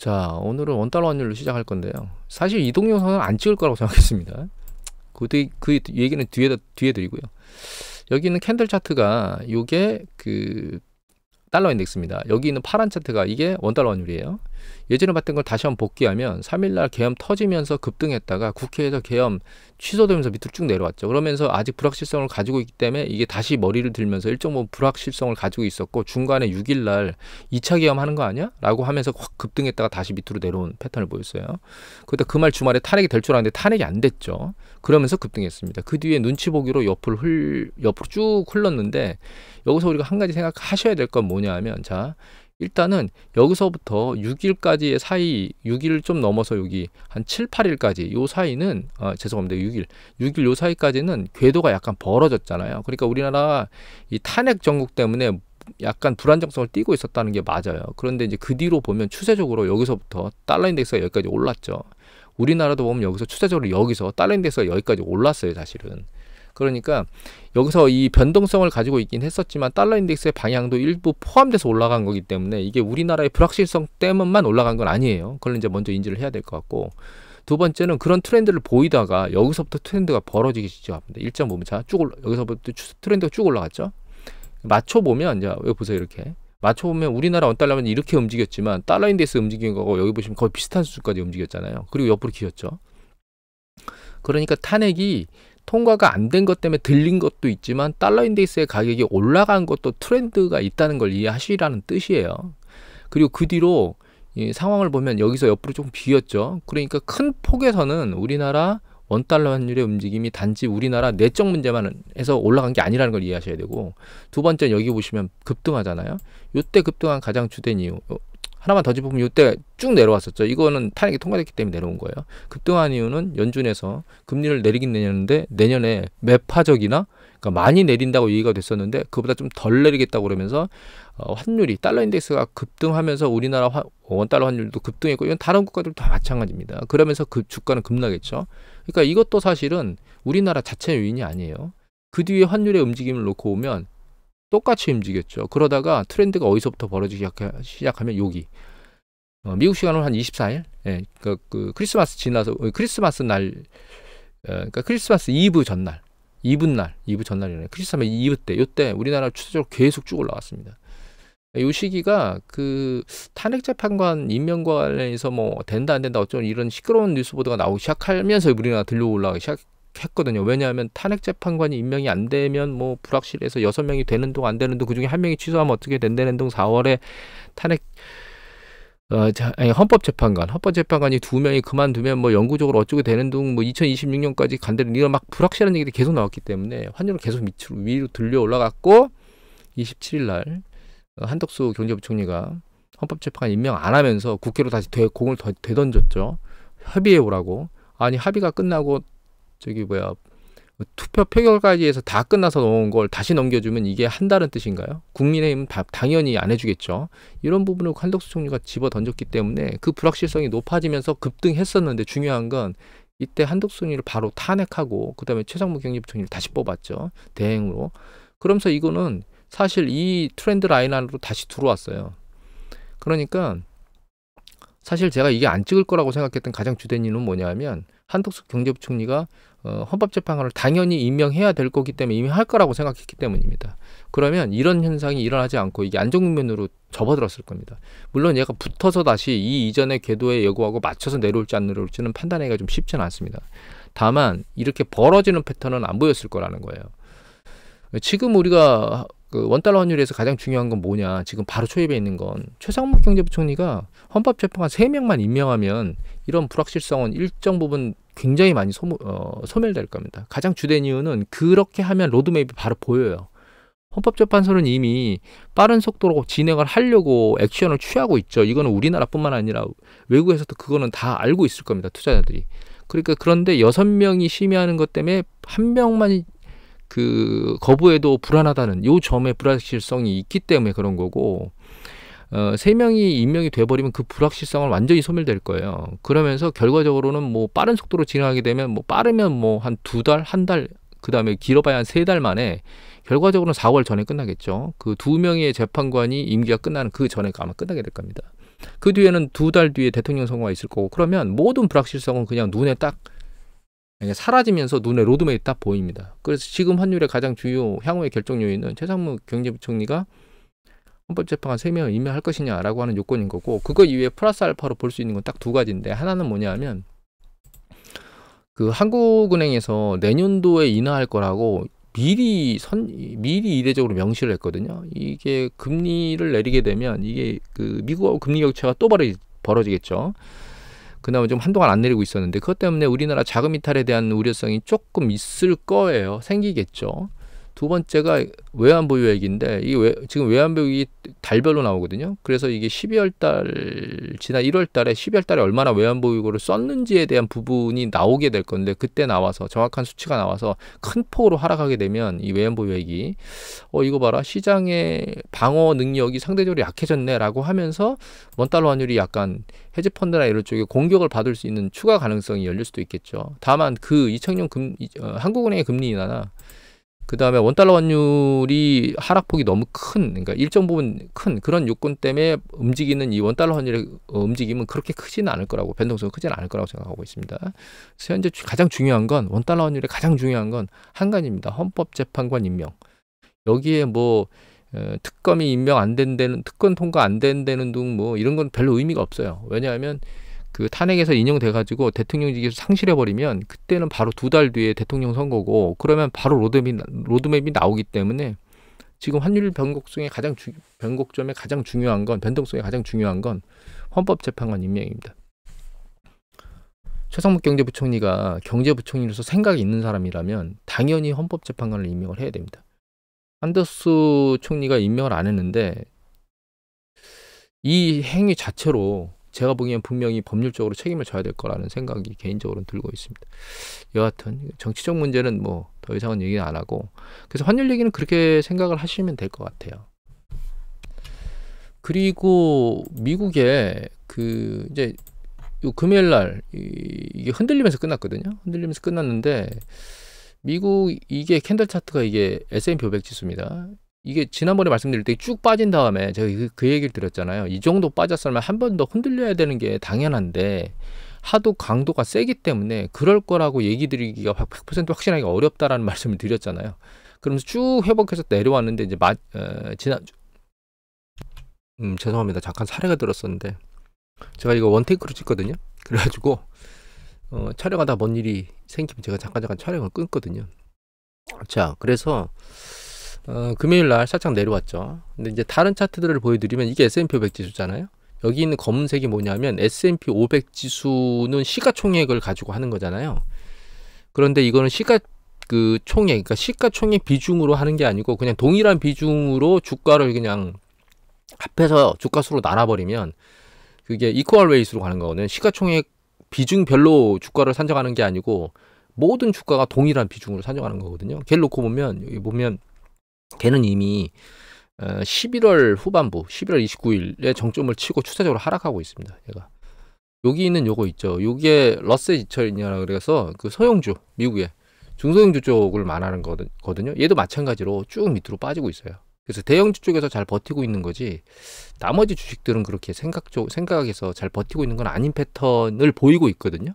자, 오늘은 원달러 환율로 시작할 건데요. 사실 이동 영상은 안 찍을 거라고 생각했습니다. 그 얘기는 뒤에 드리고요. 여기는 캔들 차트가 요게 그 달러 인덱스입니다. 여기 있는 파란 차트가 이게 원달러 환율이에요. 예전에 봤던 걸 다시 한번 복귀하면 3일날 계엄 터지면서 급등했다가 국회에서 계엄 취소되면서 밑으로 쭉 내려왔죠. 그러면서 아직 불확실성을 가지고 있기 때문에 이게 다시 머리를 들면서 일정 부분 불확실성을 가지고 있었고, 중간에 6일날 2차 계엄 하는 거 아니야? 라고 하면서 확 급등했다가 다시 밑으로 내려온 패턴을 보였어요. 그때 그 말 주말에 탄핵이 될 줄 알았는데 탄핵이 안 됐죠. 그러면서 급등했습니다. 그 뒤에 눈치 보기로 옆으로 쭉 흘렀는데, 여기서 우리가 한 가지 생각하셔야 될 건 뭐냐 하면, 자, 일단은 여기서부터 6일까지의 사이, 6일 좀 넘어서 여기 한 7, 8일까지 요 사이는 죄송합니다. 6일 요 사이까지는 궤도가 약간 벌어졌잖아요. 그러니까 우리나라 이 탄핵 정국 때문에 약간 불안정성을 띠고 있었다는 게 맞아요. 그런데 이제 그 뒤로 보면 추세적으로 여기서부터 달러 인덱스가 여기까지 올랐죠. 우리나라도 보면 여기서 추세적으로 여기서 달러 인덱스가 여기까지 올랐어요, 사실은. 그러니까 여기서 이 변동성을 가지고 있긴 했었지만 달러 인덱스의 방향도 일부 포함돼서 올라간 거기 때문에 이게 우리나라의 불확실성 때문만 올라간 건 아니에요. 그걸 이제 먼저 인지를 해야 될 것 같고, 두 번째는 그런 트렌드를 보이다가 여기서부터 트렌드가 벌어지기 시작합니다. 일정 보면 자, 여기서부터 트렌드가 쭉 올라갔죠. 맞춰보면 이제 여기 보세요. 이렇게 맞춰보면 우리나라 원달러는 이렇게 움직였지만 달러 인덱스 움직인 거고, 여기 보시면 거의 비슷한 수준까지 움직였잖아요. 그리고 옆으로 기었죠. 그러니까 탄핵이 통과가 안 된 것 때문에 들린 것도 있지만 달러 인덱스의 가격이 올라간 것도 트렌드가 있다는 걸 이해하시라는 뜻이에요. 그리고 그 뒤로 이 상황을 보면 여기서 옆으로 조금 비었죠. 그러니까 큰 폭에서는 우리나라 원달러 환율의 움직임이 단지 우리나라 내적 문제만 해서 올라간 게 아니라는 걸 이해하셔야 되고, 두 번째 여기 보시면 급등하잖아요. 이때 급등한 가장 주된 이유, 하나만 더 짚으면 이때 쭉 내려왔었죠. 이거는 탄핵이 통과됐기 때문에 내려온 거예요. 급등한 이유는 연준에서 금리를 내리긴 내렸는데 내년에 매파적이나, 그러니까 많이 내린다고 얘기가 됐었는데 그보다 좀 덜 내리겠다고 그러면서 환율이, 달러 인덱스가 급등하면서 우리나라 원달러 환율도 급등했고, 이건 다른 국가들도 다 마찬가지입니다. 그러면서 그 주가는 급락했죠. 그러니까 이것도 사실은 우리나라 자체 요인이 아니에요. 그 뒤에 환율의 움직임을 놓고 보면 똑같이 움직였죠. 그러다가 트렌드가 어디서부터 벌어지기 시작하면 여기 미국 시간으로 한 24일, 예, 그 크리스마스 지나서 크리스마스 날, 그러니까 크리스마스 이브 전날, 이브 전날이네. 크리스마스 이브 때, 요때 우리나라 추세적으로 계속 쭉 올라갔습니다. 요 시기가 그 탄핵 재판관 임명과 관련해서 뭐 된다 안 된다 어쩌고 이런 시끄러운 뉴스 보도가 나오기 시작하면서 우리나라 들려 올라가기 시작했거든요. 왜냐하면 탄핵 재판관이 임명이 안 되면 뭐 불확실해서 6명이 되는 동 안 되는 동, 그중에 1명이 취소하면 어떻게 된다는 동, 4월에 탄핵 헌법재판관이 2명이 그만두면 뭐 영구적으로 어쩌게 되는 둥, 뭐 2026년까지 간다는 이런 막 불확실한 얘기들이 계속 나왔기 때문에 환율은 계속 위로 들려 올라갔고, 27일 날 한덕수 경제부총리가 헌법재판관 임명 안 하면서 국회로 다시 공을 되던졌죠. 합의해 오라고. 아니, 합의가 끝나고 투표 표결까지 해서 다 끝나서 놓은 걸 다시 넘겨주면 이게 한다는 뜻인가요? 국민의힘은 당연히 안 해주겠죠. 이런 부분을 한덕수 총리가 집어 던졌기 때문에 그 불확실성이 높아지면서 급등했었는데, 중요한 건 이때 한덕수 총리를 바로 탄핵하고 그 다음에 최상무 경제부총리를 다시 뽑았죠. 대행으로. 그러면서 이거는 사실 이 트렌드 라인 안으로 다시 들어왔어요. 그러니까 사실 제가 이게 안 찍을 거라고 생각했던 가장 주된 이유는 뭐냐면, 한덕수 경제부총리가 헌법재판관을 당연히 임명해야 될 거기 때문에 임명할 거라고 생각했기 때문입니다. 그러면 이런 현상이 일어나지 않고 이게 안정국면으로 접어들었을 겁니다. 물론 얘가 붙어서 다시 이 이전의 궤도에 예고하고 맞춰서 내려올지 안 내려올지는 판단하기가 좀 쉽지는 않습니다. 다만 이렇게 벌어지는 패턴은 안 보였을 거라는 거예요. 지금 우리가 그 원달러 환율에서 가장 중요한 건 뭐냐, 지금 바로 초입에 있는 건 최상무 경제부총리가 헌법재판관 3명만 임명하면 이런 불확실성은 일정 부분 굉장히 많이 소멸될 겁니다. 가장 주된 이유는 그렇게 하면 로드맵이 바로 보여요. 헌법재판소는 이미 빠른 속도로 진행을 하려고 액션을 취하고 있죠. 이거는 우리나라뿐만 아니라 외국에서도 그거는 다 알고 있을 겁니다. 투자자들이. 그러니까 그런데 6명이 심의하는 것 때문에 1명만 그 거부해도 불안하다는 요 점의 불확실성이 있기 때문에 그런 거고, 3명이 임명이 돼버리면 그 불확실성은 완전히 소멸될 거예요. 그러면서 결과적으로는 뭐 빠른 속도로 진행하게 되면 뭐 빠르면 뭐 한 2달, 한 달, 그 다음에 길어봐야 한 3달 만에 결과적으로는 4월 전에 끝나겠죠. 그 2명의 재판관이 임기가 끝나는 그 전에 아마 끝나게 될 겁니다. 그 뒤에는 2달 뒤에 대통령 선거가 있을 거고, 그러면 모든 불확실성은 그냥 눈에 딱 사라지면서 눈에 로드맵이 딱 보입니다. 그래서 지금 환율의 가장 주요 향후의 결정 요인은 최상무 경제부총리가 헌법재판관 3명을 임명할 것이냐라고 하는 요건인 거고, 그거 이외에 플러스 알파로 볼 수 있는 건 딱 2가지인데, 하나는 뭐냐면 그 한국은행에서 내년도에 인하할 거라고 미리 이례적으로 명시를 했거든요. 이게 금리를 내리게 되면 이게 그 미국하고 금리 격차가 또 벌어지겠죠. 그나마 좀 한동안 안 내리고 있었는데, 그것 때문에 우리나라 자금 이탈에 대한 우려성이 조금 있을 거예요. 생기겠죠. 두 번째가 외환 보유액인데, 이게 지금 외환 보유액이 달별로 나오거든요. 그래서 이게 12월 달 지난 1월 달에 12월 달에 얼마나 외환 보유고를 썼는지에 대한 부분이 나오게 될 건데, 그때 나와서 정확한 수치가 나와서 큰 폭으로 하락하게 되면 이 외환 보유액이 이거 봐라, 시장의 방어 능력이 상대적으로 약해졌네라고 하면서 원달러 환율이 약간 헤지펀드나 이런 쪽에 공격을 받을 수 있는 추가 가능성이 열릴 수도 있겠죠. 다만 그 2000년 한국은행의 금리 인하나 그 다음에 원달러 환율이 하락폭이 너무 큰, 그러니까 일정 부분 큰 그런 요건 때문에 움직이는 이 원달러 환율의 움직임은 그렇게 크지는 않을 거라고, 변동성은 크지는 않을 거라고 생각하고 있습니다. 그래서 현재 가장 중요한 건, 원달러 환율의 가장 중요한 건 한 가지입니다. 헌법재판관 임명. 여기에 뭐 특검이 임명 안 된다는, 특검 통과 안 된다는 등 뭐 이런 건 별로 의미가 없어요. 왜냐하면 그 탄핵에서 인용돼가지고 대통령직에서 상실해버리면 그때는 바로 2달 뒤에 대통령 선거고, 그러면 바로 로드맵이 나오기 때문에 지금 환율 변곡점의 가장 중요한 건, 변동성의 가장 중요한 건 헌법재판관 임명입니다. 최상무 경제부총리가 경제부총리로서 생각이 있는 사람이라면 당연히 헌법재판관을 임명을 해야 됩니다. 한더스 총리가 임명을 안 했는데, 이 행위 자체로 제가 보기엔 분명히 법률적으로 책임을 져야 될 거라는 생각이 개인적으로는 들고 있습니다. 여하튼 정치적 문제는 뭐 더 이상은 얘기 안 하고, 그래서 환율 얘기는 그렇게 생각을 하시면 될 것 같아요. 그리고 미국의 그 이제 요 금요일 날 이게 흔들리면서 끝났거든요. 흔들리면서 끝났는데, 미국 이게 캔들 차트가 이게 S&P 500 지수입니다. 이게 지난번에 말씀드릴 때 쭉 빠진 다음에 제가 그 얘기를 드렸잖아요. 이 정도 빠졌으면 한 번 더 흔들려야 되는 게 당연한데, 하도 강도가 세기 때문에 그럴 거라고 얘기 드리기가 100% 확신하기가 어렵다라는 말씀을 드렸잖아요. 그러면서 쭉 회복해서 내려왔는데, 이제 죄송합니다. 잠깐 사례가 들었었는데, 제가 이거 원테이크로 찍거든요. 그래가지고 촬영하다 뭔 일이 생기면 제가 잠깐 촬영을 끊거든요. 자, 그래서 금요일 날 살짝 내려왔죠. 근데 이제 다른 차트들을 보여드리면, 이게 S&P 500 지수잖아요. 여기 있는 검은색이 뭐냐면 S&P 500 지수는 시가총액을 가지고 하는 거잖아요. 그런데 이거는 그러니까 시가총액 비중으로 하는 게 아니고 그냥 동일한 비중으로 주가를 그냥 합해서 주가수로 나눠버리면 그게 이퀄 웨이스로 가는 거거든요. 시가총액 비중별로 주가를 산정하는 게 아니고 모든 주가가 동일한 비중으로 산정하는 거거든요. 걔를 놓고 보면, 여기 보면 걔는 이미 11월 후반부, 11월 29일에 정점을 치고 추세적으로 하락하고 있습니다. 얘가 여기 있는 요거 있죠. 요게 러셀 2000이라 그래서 그 소형주, 미국의 중소형주 쪽을 말하는 거거든요. 얘도 마찬가지로 쭉 밑으로 빠지고 있어요. 그래서 대형주 쪽에서 잘 버티고 있는 거지, 나머지 주식들은 그렇게 생각에서 잘 버티고 있는 건 아닌 패턴을 보이고 있거든요.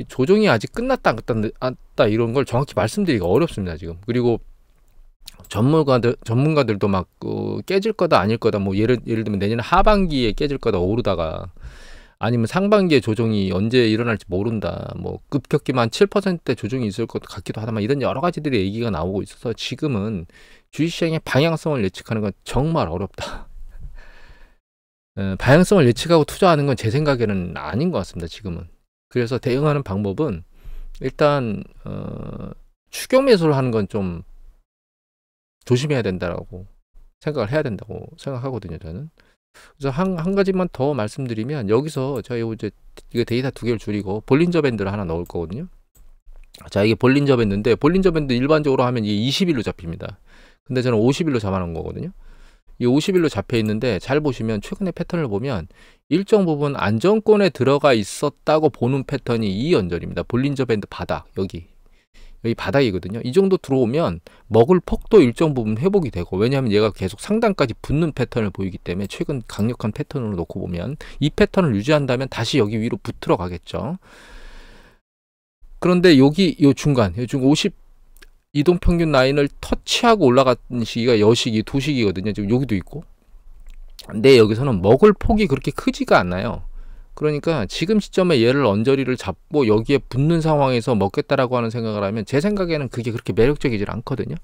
조정이 아직 끝났다 안 끝났다 이런 걸 정확히 말씀드리기가 어렵습니다, 지금. 그리고 전문가들도 막 깨질 거다 아닐 거다, 뭐 예를 들면 내년 하반기에 깨질 거다 오르다가, 아니면 상반기에 조정이 언제 일어날지 모른다, 뭐 급격히만 7%대 조정이 있을 것 같기도 하다, 막 이런 여러 가지들의 얘기가 나오고 있어서 지금은 주식시장의 방향성을 예측하는 건 정말 어렵다. 방향성을 예측하고 투자하는 건 제 생각에는 아닌 것 같습니다, 지금은. 그래서 대응하는 방법은 일단 추격 매수를 하는 건 좀 조심해야 된다라고 생각을 해야 된다고 생각하거든요, 저는. 그래서 한 가지만 더 말씀드리면, 여기서 제가 이제 이거 데이터 2개를 줄이고 볼린저 밴드를 하나 넣을 거거든요. 자, 이게 볼린저 밴드인데, 볼린저 밴드 일반적으로 하면 이게 20일로 잡힙니다. 근데 저는 50일로 잡아놓은 거거든요. 이 50일로 잡혀 있는데, 잘 보시면 최근의 패턴을 보면 일정 부분 안정권에 들어가 있었다고 보는 패턴이 이 연절입니다. 볼린저 밴드 바닥, 여기 여기 바닥이거든요. 이 정도 들어오면 먹을 폭도 일정 부분 회복이 되고, 왜냐하면 얘가 계속 상단까지 붙는 패턴을 보이기 때문에 최근 강력한 패턴으로 놓고 보면 이 패턴을 유지한다면 다시 여기 위로 붙들어 가겠죠. 그런데 여기 요 중간 50 이동평균 라인을 터치하고 올라간 시기가 여시기, 도시기거든요. 지금 여기도 있고. 근데 여기서는 먹을 폭이 그렇게 크지가 않아요. 그러니까 지금 시점에 얘를 언저리를 잡고 여기에 붙는 상황에서 먹겠다라고 하는 생각을 하면 제 생각에는 그게 그렇게 매력적이질 않거든요.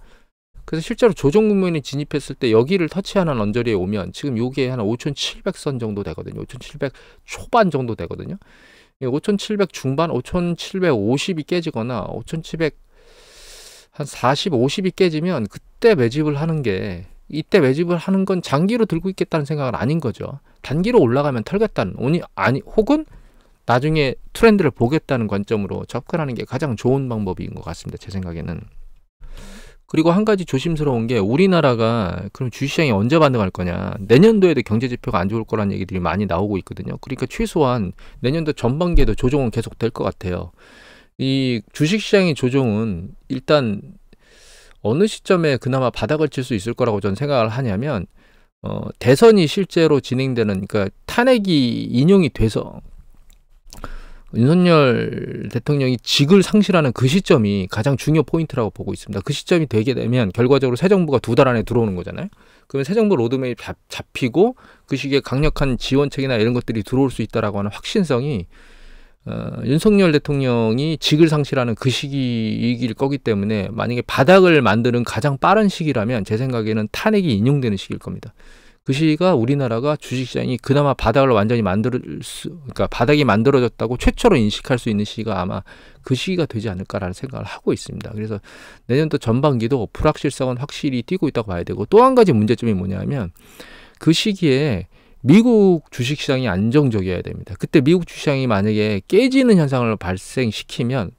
그래서 실제로 조정 국면이 진입했을 때 여기를 터치하는 언저리에 오면 지금 요게 한 5700선 정도 되거든요. 5700 초반 정도 되거든요. 5700 중반, 5750이 깨지거나 5700 한 40, 50이 깨지면 그때 매집을 하는 게, 이때 매집을 하는 건 장기로 들고 있겠다는 생각은 아닌 거죠. 단기로 올라가면 털겠다는, 아니 혹은 나중에 트렌드를 보겠다는 관점으로 접근하는 게 가장 좋은 방법인 것 같습니다. 제 생각에는. 그리고 한 가지 조심스러운 게, 우리나라가 그럼 주식시장이 언제 반등할 거냐, 내년도에도 경제지표가 안 좋을 거라는 얘기들이 많이 나오고 있거든요. 그러니까 최소한 내년도 전반기에도 조정은 계속 될 것 같아요. 이 주식시장의 조정은 일단 어느 시점에 그나마 바닥을 칠 수 있을 거라고 저는 생각을 하냐면, 대선이 실제로 진행되는, 그러니까 탄핵이 인용이 돼서 윤석열 대통령이 직을 상실하는 그 시점이 가장 중요 포인트라고 보고 있습니다. 그 시점이 되게 되면 결과적으로 새 정부가 2달 안에 들어오는 거잖아요. 그러면 새 정부 로드맵이 잡히고 그 시기에 강력한 지원책이나 이런 것들이 들어올 수 있다라고 하는 확신성이 윤석열 대통령이 직을 상실하는 그 시기이길 거기 때문에, 만약에 바닥을 만드는 가장 빠른 시기라면 제 생각에는 탄핵이 인용되는 시기일 겁니다. 그 시기가 우리나라가 주식시장이 그나마 바닥을 완전히 그러니까 바닥이 만들어졌다고 최초로 인식할 수 있는 시기가 아마 그 시기가 되지 않을까라는 생각을 하고 있습니다. 그래서 내년도 전반기도 불확실성은 확실히 띄고 있다고 봐야 되고, 또 한 가지 문제점이 뭐냐면 그 시기에 미국 주식시장이 안정적이어야 됩니다. 그때 미국 주식시장이 만약에 깨지는 현상을 발생시키면,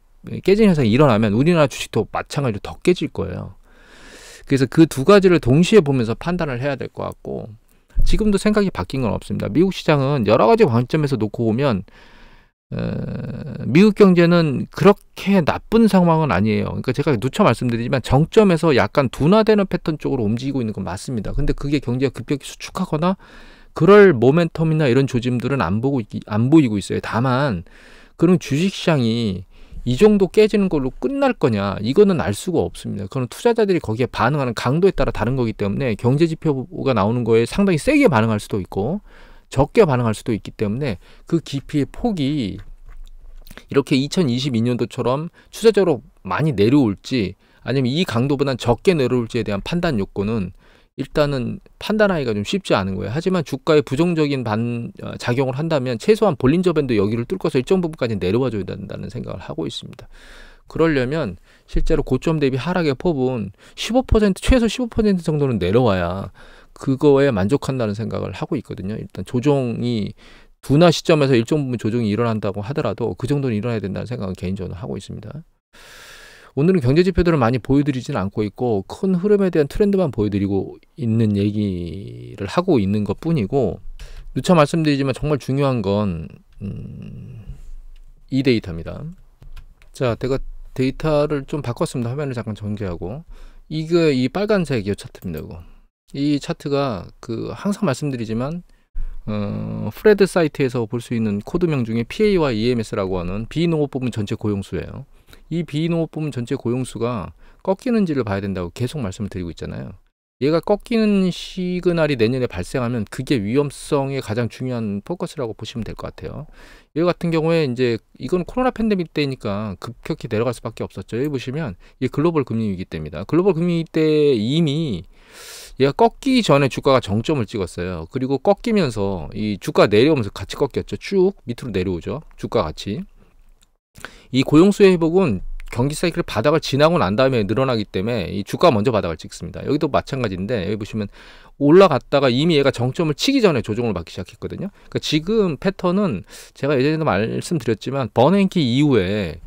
깨지는 현상이 일어나면 우리나라 주식도 마찬가지로 더 깨질 거예요. 그래서 그 두 가지를 동시에 보면서 판단을 해야 될 것 같고, 지금도 생각이 바뀐 건 없습니다. 미국 시장은 여러 가지 관점에서 놓고 보면 미국 경제는 그렇게 나쁜 상황은 아니에요. 그러니까 제가 누차 말씀드리지만 정점에서 약간 둔화되는 패턴 쪽으로 움직이고 있는 건 맞습니다. 근데 그게 경제가 급격히 수축하거나 그럴 모멘텀이나 이런 조짐들은 안 보이고 있어요. 다만 그런 주식시장이 이 정도 깨지는 걸로 끝날 거냐, 이거는 알 수가 없습니다. 그건 투자자들이 거기에 반응하는 강도에 따라 다른 거기 때문에 경제지표가 나오는 거에 상당히 세게 반응할 수도 있고 적게 반응할 수도 있기 때문에 그 깊이의 폭이 이렇게 2022년도처럼 추세적으로 많이 내려올지 아니면 이 강도보다는 적게 내려올지에 대한 판단 요건은 일단은 판단하기가 좀 쉽지 않은 거예요. 하지만 주가에 부정적인 작용을 한다면 최소한 볼린저 밴드 여기를 뚫고서 일정 부분까지 내려와 줘야 된다는 생각을 하고 있습니다. 그러려면 실제로 고점 대비 하락의 폭은 15%, 최소 15% 정도는 내려와야 그거에 만족한다는 생각을 하고 있거든요. 일단 조정이 둔화 시점에서 일정 부분 조정이 일어난다고 하더라도 그 정도는 일어나야 된다는 생각은 개인적으로 하고 있습니다. 오늘은 경제지표들을 많이 보여드리지는 않고 있고 큰 흐름에 대한 트렌드만 보여드리고 있는 얘기를 하고 있는 것 뿐이고, 누차 말씀드리지만 정말 중요한 건 이 데이터입니다. 자, 제가 데이터를 좀 바꿨습니다. 화면을 잠깐 정지하고, 이 빨간색 이 차트입니다. 이거. 이 차트가 항상 말씀드리지만 프레드 사이트에서 볼 수 있는 코드명 중에 PA와 EMS라고 하는 비농업 부문 전체 고용수예요. 이 비농업 부문 전체 고용수가 꺾이는지를 봐야 된다고 계속 말씀을 드리고 있잖아요. 얘가 꺾이는 시그널이 내년에 발생하면 그게 위험성의 가장 중요한 포커스라고 보시면 될 것 같아요. 얘 같은 경우에 이제 이건 코로나 팬데믹 때니까 급격히 내려갈 수밖에 없었죠. 여기 보시면 이게 글로벌 금리 위기 때입니다. 글로벌 금리 위기 때 이미 얘가 꺾이기 전에 주가가 정점을 찍었어요. 그리고 꺾이면서 이 주가 내려오면서 같이 꺾였죠. 쭉 밑으로 내려오죠. 주가 같이. 이 고용수의 회복은 경기 사이클 바닥을 지나고 난 다음에 늘어나기 때문에 이 주가 먼저 바닥을 찍습니다. 여기도 마찬가지인데, 여기 보시면 올라갔다가 이미 얘가 정점을 치기 전에 조정을 받기 시작했거든요. 그러니까 지금 패턴은 제가 예전에도 말씀드렸지만 버냉키 이후에,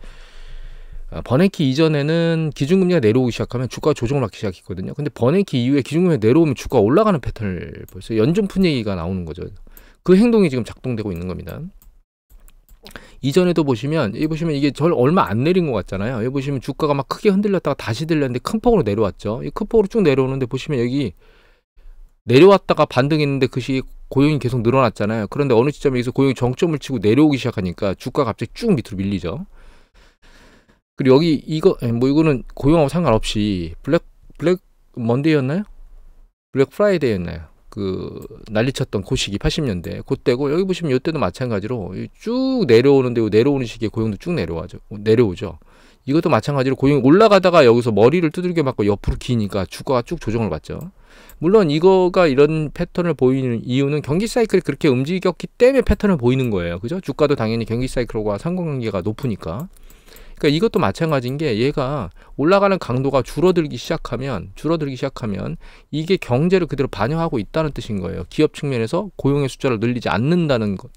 버냉키 이전에는 기준금리가 내려오기 시작하면 주가가 조정을 받기 시작했거든요. 근데 버냉키 이후에 기준금리가 내려오면 주가가 올라가는 패턴을 보였어요. 연준푼 얘기가 나오는 거죠. 그 행동이 지금 작동되고 있는 겁니다. 이전에도 보시면 여기 보시면 이게 얼마 안 내린 것 같잖아요. 여기 보시면 주가가 막 크게 흔들렸다가 다시 들렸는데 큰 폭으로 내려왔죠. 이 큰 폭으로 쭉 내려오는데 보시면 여기 내려왔다가 반등했는데 그 시기에 고용이 계속 늘어났잖아요. 그런데 어느 시점에서 고용이 정점을 치고 내려오기 시작하니까 주가가 갑자기 쭉 밑으로 밀리죠. 그리고 여기 이거는 고용하고 상관없이 블랙 먼데이였나요? 블랙 프라이데이였나요? 그 난리쳤던 그 시기 80년대 그때고, 여기 보시면 이때도 마찬가지로 쭉 내려오는데 내려오는 시기에 고용도 쭉 내려오죠. 이것도 마찬가지로 고용이 올라가다가 여기서 머리를 두들겨 맞고 옆으로 기니까 주가가 쭉 조정을 받죠. 물론 이거가 이런 패턴을 보이는 이유는 경기 사이클이 그렇게 움직였기 때문에 패턴을 보이는 거예요. 그죠? 주가도 당연히 경기 사이클과 상관관계가 높으니까. 그러니까 이것도 마찬가지인 게, 얘가 올라가는 강도가 줄어들기 시작하면 이게 경제를 그대로 반영하고 있다는 뜻인 거예요. 기업 측면에서 고용의 숫자를 늘리지 않는다는 것.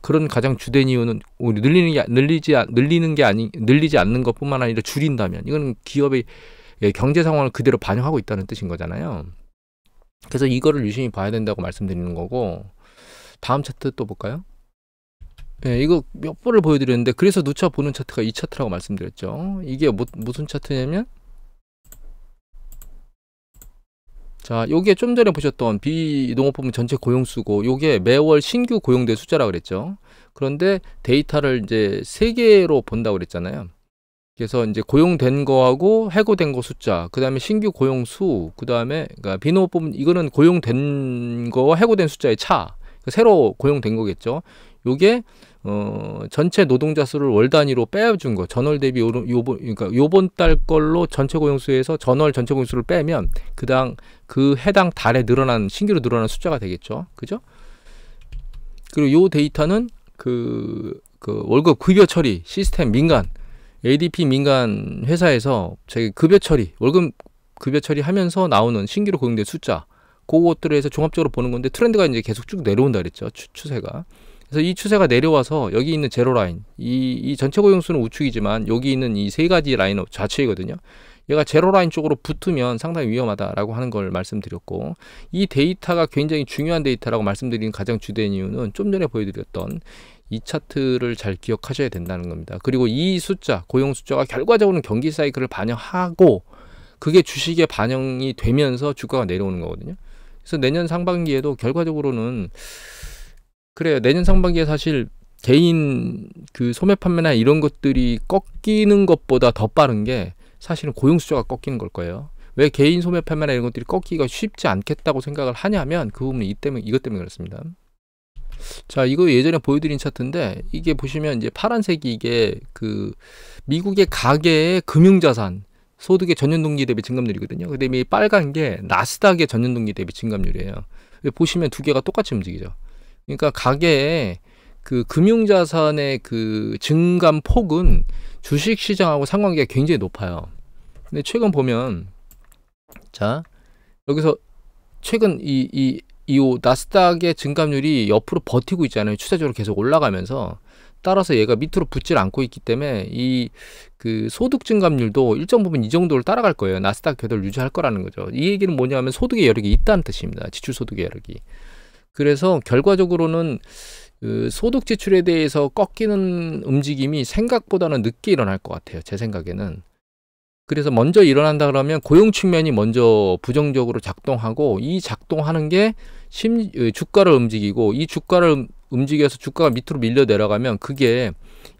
그런 가장 주된 이유는 늘리지 않는 것뿐만 아니라 줄인다면 이거는 기업의 경제 상황을 그대로 반영하고 있다는 뜻인 거잖아요. 그래서 이거를 유심히 봐야 된다고 말씀드리는 거고, 다음 차트 또 볼까요? 네, 이거 몇 번을 보여드렸는데, 그래서 누차 보는 차트가 이 차트라고 말씀드렸죠. 이게 무슨 차트냐면, 자, 요게 좀 전에 보셨던 비농업부문 전체 고용수고, 요게 매월 신규 고용대 숫자라고 그랬죠. 그런데 데이터를 이제 3개로 본다고 그랬잖아요. 그래서 이제 고용된 거하고 해고된 거 숫자, 그 다음에 신규 고용 수, 그 다음에 그러니까 비농업부문 이거는 고용된 거와 해고된 숫자의 차, 새로 고용된 거겠죠. 요게 전체 노동자 수를 월 단위로 빼준 거, 전월 대비 그러니까 요번 달 걸로 전체 고용수에서 전월 전체 고용수를 빼면 그 해당 달에 신규로 늘어난 숫자가 되겠죠. 그죠? 그리고 요 데이터는 그 월급 급여 처리 시스템 민간 ADP 민간 회사에서 저기 월급 급여 처리하면서 나오는 신규로 고용된 숫자, 그것들을 해서 종합적으로 보는 건데, 트렌드가 이제 계속 쭉 내려온다 그랬죠. 추세가. 그래서 이 추세가 내려와서 여기 있는 제로 라인, 이 전체 고용수는 우측이지만 여기 있는 이 3가지 라인은 좌측이거든요. 얘가 제로 라인 쪽으로 붙으면 상당히 위험하다라고 하는 걸 말씀드렸고, 이 데이터가 굉장히 중요한 데이터라고 말씀드리는 가장 주된 이유는 좀 전에 보여드렸던 이 차트를 잘 기억하셔야 된다는 겁니다. 그리고 이 숫자, 고용 숫자가 결과적으로는 경기 사이클을 반영하고 그게 주식에 반영이 되면서 주가가 내려오는 거거든요. 그래서 내년 상반기에도 결과적으로는 그래요. 내년 상반기에 사실 개인 그 소매 판매나 이런 것들이 꺾이는 것보다 더 빠른 게 사실은 고용 숫자가 꺾이는 걸 거예요. 왜 개인 소매 판매나 이런 것들이 꺾기가 쉽지 않겠다고 생각을 하냐면 그 부분이 이것 때문에 그렇습니다. 자, 이거 예전에 보여드린 차트인데, 이게 보시면 이제 파란색이 이게 그 미국의 가계의 금융자산 소득의 전년동기 대비 증감률이거든요. 그 다음에 빨간 게 나스닥의 전년동기 대비 증감률이에요. 보시면 두 개가 똑같이 움직이죠. 그러니까 가계의 그 금융자산의 그 증감 폭은 주식시장하고 상관계가 굉장히 높아요. 근데 최근 보면, 자, 여기서 최근 이 나스닥의 증감률이 옆으로 버티고 있잖아요. 추세적으로 계속 올라가면서. 따라서 얘가 밑으로 붙질 않고 있기 때문에 이 그 소득 증감률도 일정 부분 이 정도를 따라갈 거예요. 나스닥 궤도를 유지할 거라는 거죠. 이 얘기는 뭐냐면 소득의 여력이 있다는 뜻입니다. 지출 소득의 여력이. 그래서 결과적으로는 그 소득 지출에 대해서 꺾이는 움직임이 생각보다는 늦게 일어날 것 같아요. 제 생각에는. 그래서 먼저 일어난다 그러면 고용 측면이 먼저 부정적으로 작동하고, 이 작동하는 게 주가를 움직이고, 이 주가를 움직여서 주가가 밑으로 밀려 내려가면 그게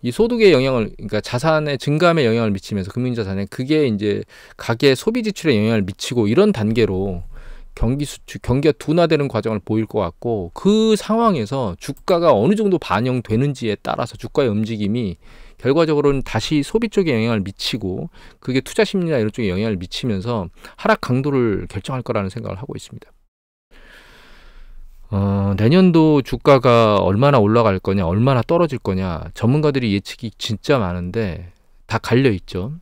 이 소득의 영향을, 그러니까 자산의 증감에 영향을 미치면서 금융자산에 그게 이제 가계 소비 지출에 영향을 미치고, 이런 단계로 경기가 둔화되는 과정을 보일 것 같고, 그 상황에서 주가가 어느 정도 반영되는지에 따라서 주가의 움직임이 결과적으로는 다시 소비 쪽에 영향을 미치고, 그게 투자 심리나 이런 쪽에 영향을 미치면서 하락 강도를 결정할 거라는 생각을 하고 있습니다. 내년도 주가가 얼마나 올라갈 거냐, 얼마나 떨어질 거냐, 전문가들이 예측이 진짜 많은데 다 갈려 있죠.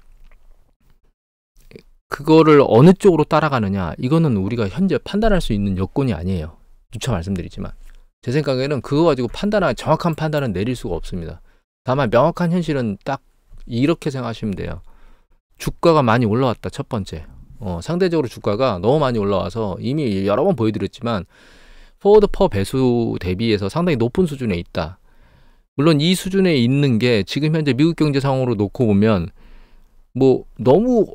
그거를 어느 쪽으로 따라가느냐, 이거는 우리가 현재 판단할 수 있는 여건이 아니에요. 누차 말씀드리지만 제 생각에는 그거 가지고 정확한 판단은 내릴 수가 없습니다. 다만 명확한 현실은 딱 이렇게 생각하시면 돼요. 주가가 많이 올라왔다. 첫 번째, 상대적으로 주가가 너무 많이 올라와서 이미 여러 번 보여드렸지만 포워드 퍼 배수 대비해서 상당히 높은 수준에 있다. 물론 이 수준에 있는 게 지금 현재 미국 경제 상황으로 놓고 보면 뭐 너무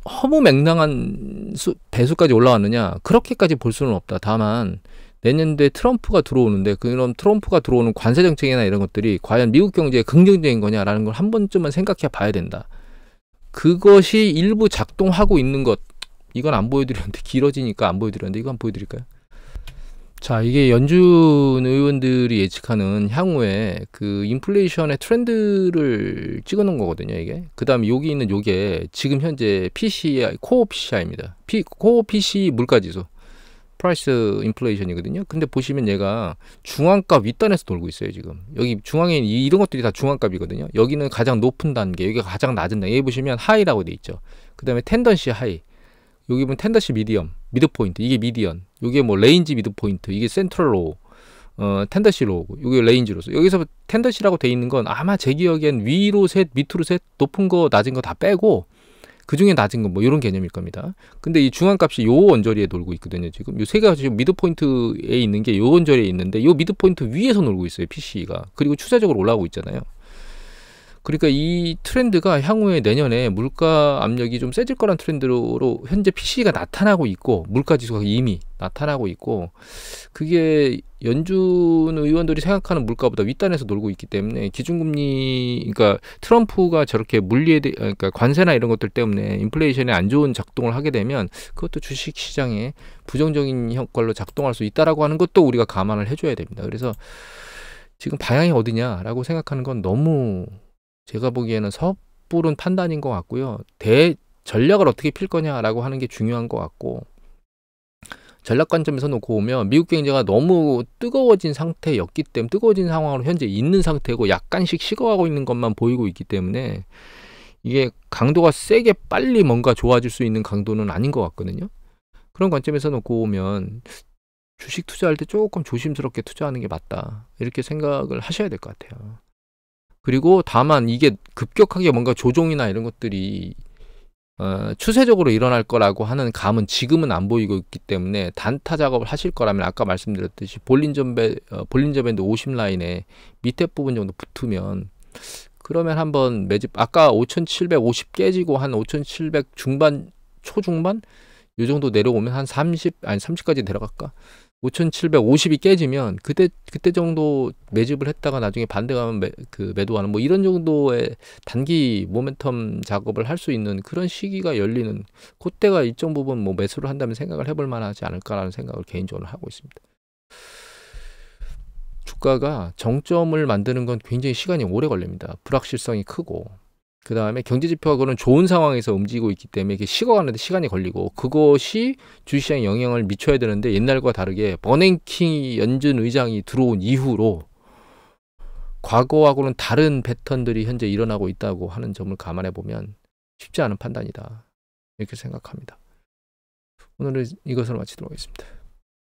허무맹랑한 배수까지 올라왔느냐, 그렇게까지 볼 수는 없다. 다만 내년도에 트럼프가 들어오는데 그런 트럼프가 들어오는 관세 정책이나 이런 것들이 과연 미국 경제에 긍정적인 거냐라는 걸 한 번쯤은 생각해 봐야 된다. 그것이 일부 작동하고 있는 것, 이건 안 보여드렸는데 길어지니까 안 보여드렸는데 이거 한번 보여드릴까요? 자, 이게 연준 의원들이 예측하는 향후에 그 인플레이션의 트렌드를 찍어놓은 거거든요, 이게. 그 다음에 여기 있는 요게 지금 현재 PCI, 코어 PCI입니다. 코어 PC 물가지수. 프라이스 인플레이션이거든요. 근데 보시면 얘가 중앙값 윗단에서 돌고 있어요, 지금. 여기 중앙에 이런 것들이 다 중앙값이거든요. 여기는 가장 높은 단계, 여기가 가장 낮은 단계. 여기 보시면 하이라고 돼 있죠. 그 다음에 텐던시 하이. 여기 보면 텐던시 미디엄, 미드 포인트. 이게 미디언. 이게 뭐 레인지 미드 포인트. 이게 센트럴 로우. 텐던시 로우고. 이게 레인지로서. 여기서 텐던시라고 돼 있는 건 아마 제 기억엔 위로 셋, 밑으로 셋, 높은 거, 낮은 거 다 빼고 그 중에 낮은 건 뭐 이런 개념일 겁니다. 근데 이 중앙값이 요 원저리에 돌고 있거든요. 지금 요 세 가지 지금 미드 포인트에 있는 게 요 원저리에 있는데 요 미드 포인트 위에서 놀고 있어요, PC가. 그리고 추세적으로 올라오고 있잖아요. 그러니까 이 트렌드가 향후에 내년에 물가 압력이 좀 세질 거란 트렌드로 현재 PC가 나타나고 있고, 물가 지수가 이미 나타나고 있고, 그게 연준 의원들이 생각하는 물가보다 윗단에서 놀고 있기 때문에 기준금리, 그러니까 트럼프가 저렇게 그러니까 관세나 이런 것들 때문에 인플레이션에 안 좋은 작동을 하게 되면 그것도 주식 시장에 부정적인 효과로 작동할 수 있다라고 하는 것도 우리가 감안을 해줘야 됩니다. 그래서 지금 방향이 어디냐라고 생각하는 건 너무, 제가 보기에는 섣부른 판단인 것 같고요. 전략을 어떻게 필 거냐라고 하는 게 중요한 것 같고, 전략 관점에서 놓고 보면 미국 경제가 너무 뜨거워진 상태였기 때문에, 뜨거워진 상황으로 현재 있는 상태고 약간씩 식어가고 있는 것만 보이고 있기 때문에 이게 강도가 세게 빨리 뭔가 좋아질 수 있는 강도는 아닌 것 같거든요. 그런 관점에서 놓고 보면 주식 투자할 때 조금 조심스럽게 투자하는 게 맞다, 이렇게 생각을 하셔야 될 것 같아요. 그리고 다만 이게 급격하게 뭔가 조종이나 이런 것들이 추세적으로 일어날 거라고 하는 감은 지금은 안 보이고 있기 때문에, 단타 작업을 하실 거라면 아까 말씀드렸듯이 볼린저 밴드 50 라인에 밑에 부분 정도 붙으면, 그러면 한번 매집, 아까 5750 깨지고 한 5700 중반, 초중반 요 정도 내려오면 한 30까지 내려갈까? 5750이 깨지면 그때 정도 매집을 했다가 나중에 반대 가면 매도하는 뭐 이런 정도의 단기 모멘텀 작업을 할 수 있는 그런 시기가 열리는, 그때가 일정 부분 뭐 매수를 한다면 생각을 해볼 만하지 않을까라는 생각을 개인적으로 하고 있습니다. 주가가 정점을 만드는 건 굉장히 시간이 오래 걸립니다. 불확실성이 크고, 그 다음에 경제지표가 그런 좋은 상황에서 움직이고 있기 때문에 이게 식어가는데 시간이 걸리고, 그것이 주식시장에 영향을 미쳐야 되는데 옛날과 다르게 버냉키 연준 의장이 들어온 이후로 과거하고는 다른 패턴들이 현재 일어나고 있다고 하는 점을 감안해 보면 쉽지 않은 판단이다, 이렇게 생각합니다. 오늘은 이것으로 마치도록 하겠습니다.